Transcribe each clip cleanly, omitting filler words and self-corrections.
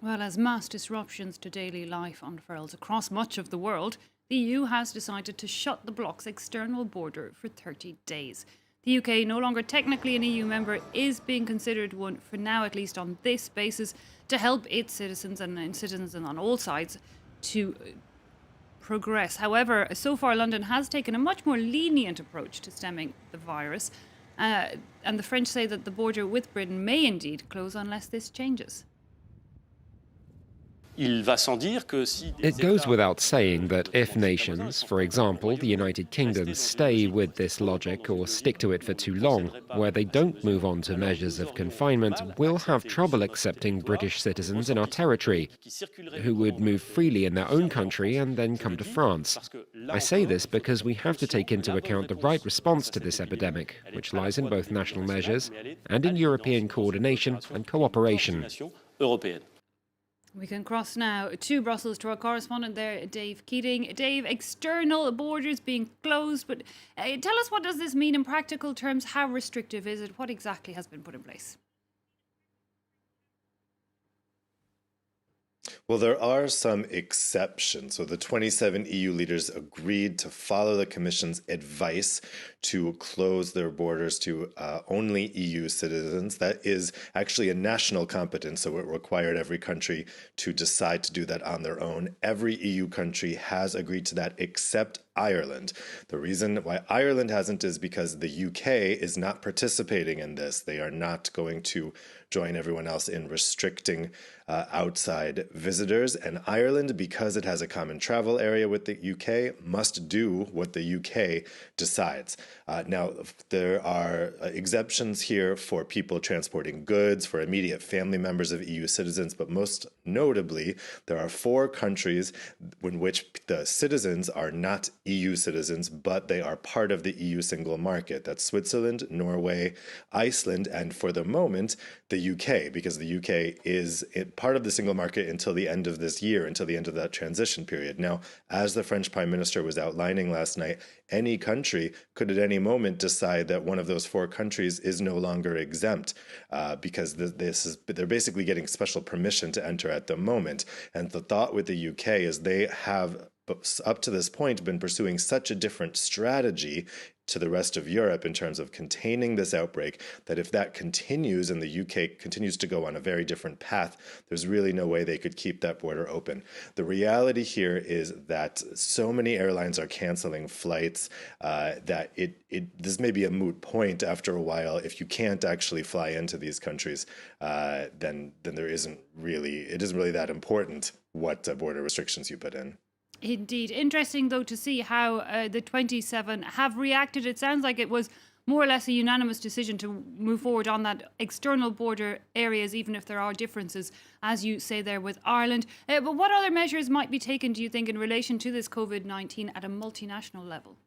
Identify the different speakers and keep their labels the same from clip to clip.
Speaker 1: Well, as mass disruptions to daily life unfurls across much of the world, the EU has decided to shut the bloc's external border for 30 days. The UK, no longer technically an EU member, is being considered one, for now at least on this basis, to help its citizens and citizens on all sides to progress. However, so far London has taken a much more lenient approach to stemming the virus, and the French say that the border with Britain may indeed close unless this changes.
Speaker 2: It goes without saying that if nations, for example the United Kingdom, stay with this logic or stick to it for too long, where they don't move on to measures of confinement, we'll have trouble accepting British citizens in our territory, who would move freely in their own country and then come to France. I say this because we have to take into account the right response to this epidemic, which lies in both national measures and in European coordination and cooperation.
Speaker 1: We can cross now to Brussels to our correspondent there, Dave Keating. Dave, external borders being closed, but tell us, what does this mean in practical terms? How restrictive is it? What exactly has been put in place?
Speaker 3: Well, there are some exceptions. So the 27 EU leaders agreed to follow the Commission's advice to close their borders to only EU citizens. That is actually a national competence, so it required every country to decide to do that on their own. Every EU country has agreed to that except Ireland. The reason why Ireland hasn't is because the UK is not participating in this. They are not going to join everyone else in restricting outside visitors. And Ireland, because it has a common travel area with the UK, must do what the UK decides. Now, there are exemptions here for people transporting goods, for immediate family members of EU citizens, but most notably, there are 4 countries in which the citizens are not EU citizens, but they are part of the EU single market. That's Switzerland, Norway, Iceland, and for the moment, the UK, because the UK is part of the single market until the end of this year, until the end of that transition period. Now, as the French Prime Minister was outlining last night, any country could at any moment decide that one of those 4 countries is no longer exempt because they're basically getting special permission to enter at the moment. And the thought with the UK is they have, up to this point, been pursuing such a different strategy to the rest of Europe in terms of containing this outbreak, that if that continues and the UK continues to go on a very different path, there's really no way they could keep that border open. The reality here is that so many airlines are canceling flights that this may be a moot point after a while. If you can't actually fly into these countries, then it isn't really that important what border restrictions you put in.
Speaker 1: Indeed. Interesting, though, to see how the 27 have reacted. It sounds like it was more or less a unanimous decision to move forward on that external border areas, even if there are differences, as you say there, with Ireland. But what other measures might be taken, do you think, in relation to this COVID-19 at a multinational level?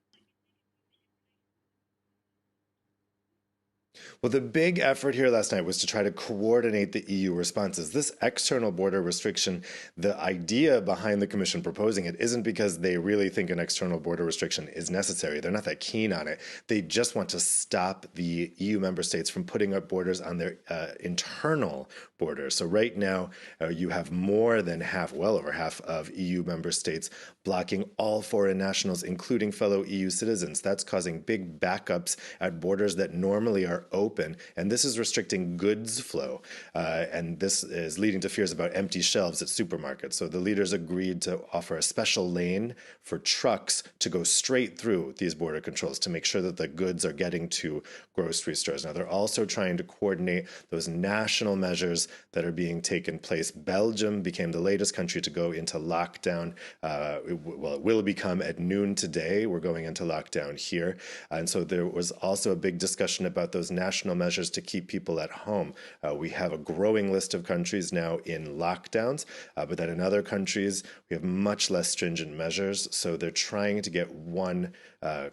Speaker 3: Well, the big effort here last night was to try to coordinate the EU responses. This external border restriction, the idea behind the Commission proposing it isn't because they really think an external border restriction is necessary. They're not that keen on it. They just want to stop the EU member states from putting up borders on their internal borders. So right now, you have more than half, well over half of EU member states blocking all foreign nationals, including fellow EU citizens. That's causing big backups at borders that normally are open, and this is restricting goods flow, and this is leading to fears about empty shelves at supermarkets. So the leaders agreed to offer a special lane for trucks to go straight through these border controls to make sure that the goods are getting to grocery stores. Now, they're also trying to coordinate those national measures that are being taken place. Belgium became the latest country to go into lockdown. It will become at noon today. We're going into lockdown here. And so there was also a big discussion about those national measures to keep people at home. We have a growing list of countries now in lockdowns, but then in other countries, we have much less stringent measures. So they're trying to get one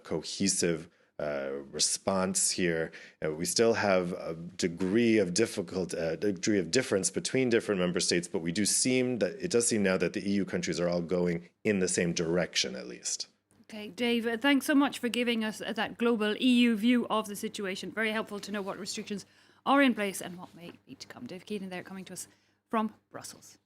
Speaker 3: cohesive response here. We still have a degree of difference between different member states, but it does seem now that the EU countries are all going in the same direction, at least.
Speaker 1: Okay, Dave, thanks so much for giving us that global EU view of the situation. Very helpful to know what restrictions are in place and what may be to come. Dave Keating there, coming to us from Brussels.